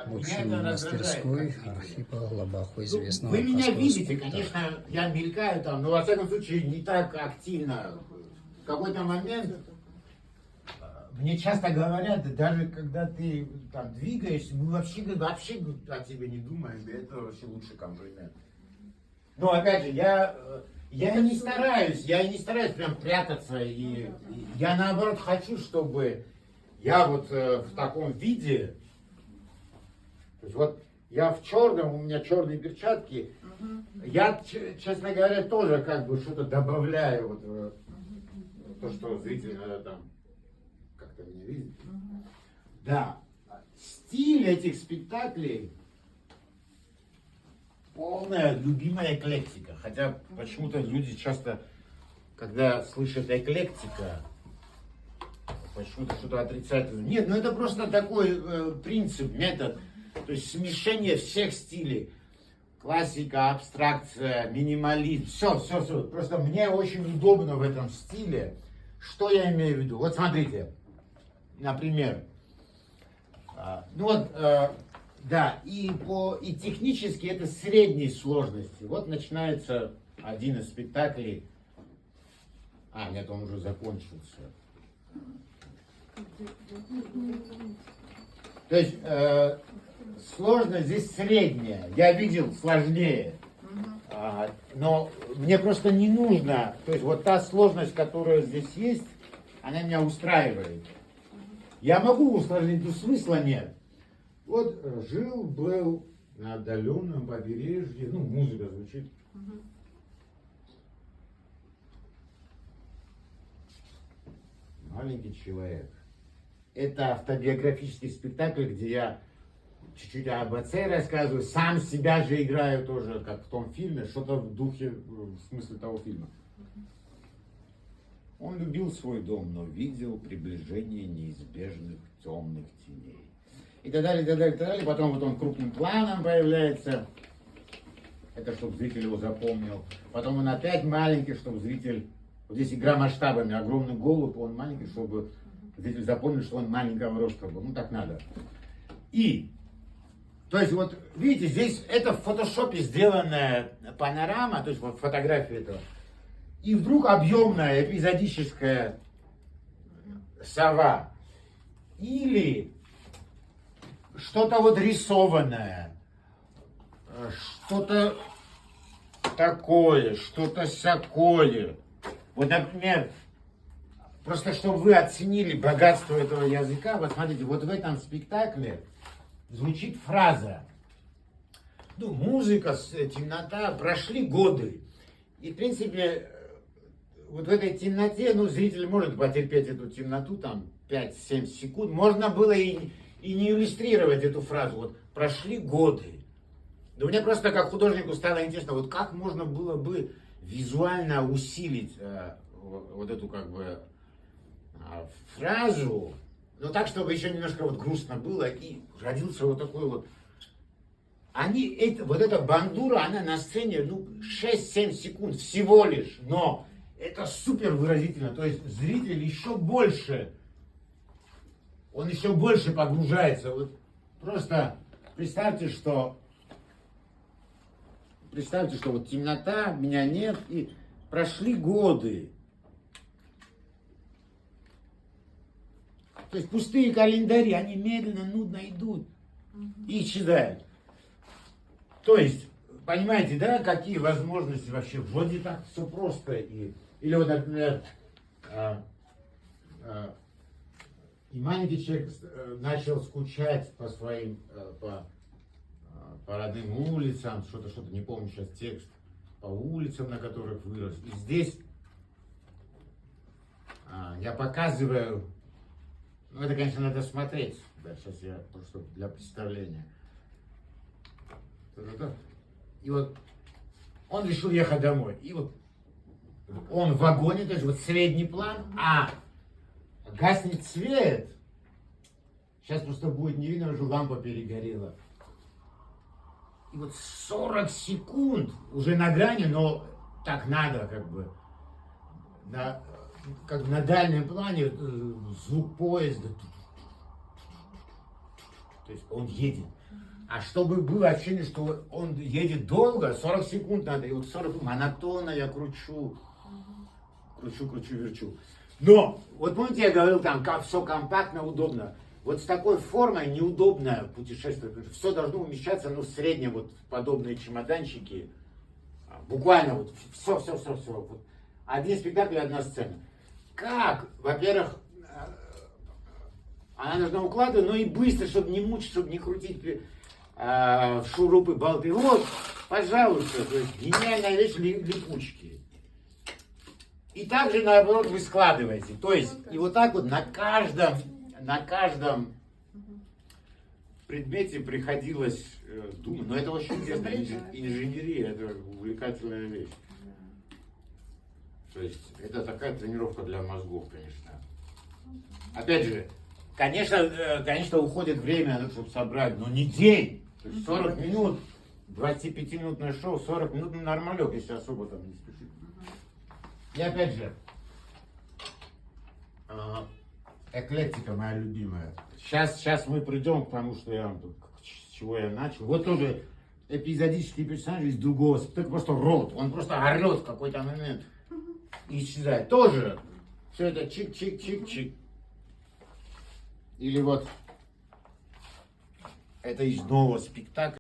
В меня общем, это мастерской раздражает, как Архипа Глобаху, ну, известного вы меня космоса. видите, конечно, я мелькаю там, но во всяком случае не так активно. В какой-то момент мне часто говорят, даже когда ты там двигаешься, мы вообще о тебе не думаем, и это вообще лучший комплимент. Но опять же, я не стараюсь прям прятаться, и я наоборот хочу, чтобы я вот в таком виде, то есть вот я в черном, у меня черные перчатки, я, честно говоря, тоже как бы что-то добавляю, вот то, что зритель надо там как-то меня видит. Да, стиль этих спектаклей полная любимая эклектика. Хотя почему-то люди часто, когда слышат эклектика, почему-то что-то отрицают. Нет, ну это просто такой принцип, метод. То есть смешение всех стилей. Классика, абстракция, минимализм. Все. Просто мне очень удобно в этом стиле. Что я имею в виду? Вот смотрите. Например. Ну вот, да, и технически это средней сложности. Вот начинается один из спектаклей. Нет, он уже закончился. То есть сложность здесь средняя. Я видел сложнее. Но мне просто не нужно. То есть вот та сложность, которая здесь есть, она меня устраивает. Я могу усложнить, но смысла нет. Вот жил-был на отдаленном побережье, ну, музыка звучит. Маленький человек. Это автобиографический спектакль, где я чуть-чуть об отце рассказываю, сам себя же играю тоже, как в том фильме, что-то в духе, в смысле того фильма. Он любил свой дом, но видел приближение неизбежных темных теней. И так далее, и так далее, и так далее. Потом вот он крупным планом появляется. Это чтобы зритель его запомнил. Потом он опять маленький, чтобы зритель... Вот здесь игра масштабами. Огромный голубь, он маленький, чтобы зритель запомнил, что он маленького роста был. Ну так надо. То есть вот видите, здесь это в фотошопе сделанная панорама, то есть вот фотография этого. И вдруг объемная эпизодическая сова. Или что-то вот рисованное. Что-то такое, что-то сякое. Вот, например, просто чтобы вы оценили богатство этого языка, вот смотрите, вот в этом спектакле звучит фраза. Ну, музыка, темнота, прошли годы. И, в принципе, вот в этой темноте, ну, зритель может потерпеть эту темноту, там, 5-7 секунд. Можно было и не иллюстрировать эту фразу. Вот, прошли годы. Да мне просто, как художнику, стало интересно, вот как можно было бы визуально усилить вот эту, как бы, фразу, но так, чтобы еще немножко вот грустно было, и родился вот такой вот... Вот эта бандура, она на сцене, ну, 6-7 секунд всего лишь, но это супер выразительно, то есть зритель еще больше, он еще больше погружается. Вот просто представьте, что вот темнота, меня нет, и прошли годы. То есть пустые календари, они медленно, нудно идут и исчезают. То есть, понимаете, да, какие возможности вообще? Вроде так все просто. Или вот, например, и маленький человек начал скучать по своим, по родным улицам, что-то, не помню сейчас текст, по улицам, на которых вырос. И здесь я показываю, ну это, конечно, надо смотреть, да, сейчас я просто для представления. И вот он решил ехать домой. И вот он в вагоне, то есть вот средний план, гаснет свет. Сейчас просто будет не видно, что лампа перегорела. И вот 40 секунд уже на грани, но так надо, как бы на дальнем плане звук поезда. То есть он едет. А чтобы было ощущение, что он едет долго, 40 секунд надо, и вот 40 монотонно я кручу, верчу. Но, вот помните, я говорил, там, как все компактно, удобно. Вот с такой формой неудобно путешествовать. Все должно умещаться, ну, в среднем, вот, подобные чемоданчики. Буквально, вот, все. Вот. Один спектакль, одна сцена. Как? Во-первых, она должна укладывать, но и быстро, чтобы не мучить, чтобы не крутить шурупы, болты. Вот, пожалуйста, то есть гениальная вещь липучки. И также, наоборот, вы складываете. То есть, и вот так вот на каждом предмете приходилось думать. Но это очень интересно. Инженерия, это увлекательная вещь. То есть, это такая тренировка для мозгов, конечно. Опять же, конечно, уходит время, чтобы собрать, но не день. То есть 40 минут, 25-минутное шоу, 40 минут нормалек, если особо там не спешить. И опять же, эклектика моя любимая. Сейчас мы придем к тому, что я вам тут, с чего я начал. Вот тоже эпизодический персонаж из другого, только просто рот. Он просто орет в какой-то момент и исчезает. Тоже все это чик-чик-чик-чик. Или вот это из нового спектакля.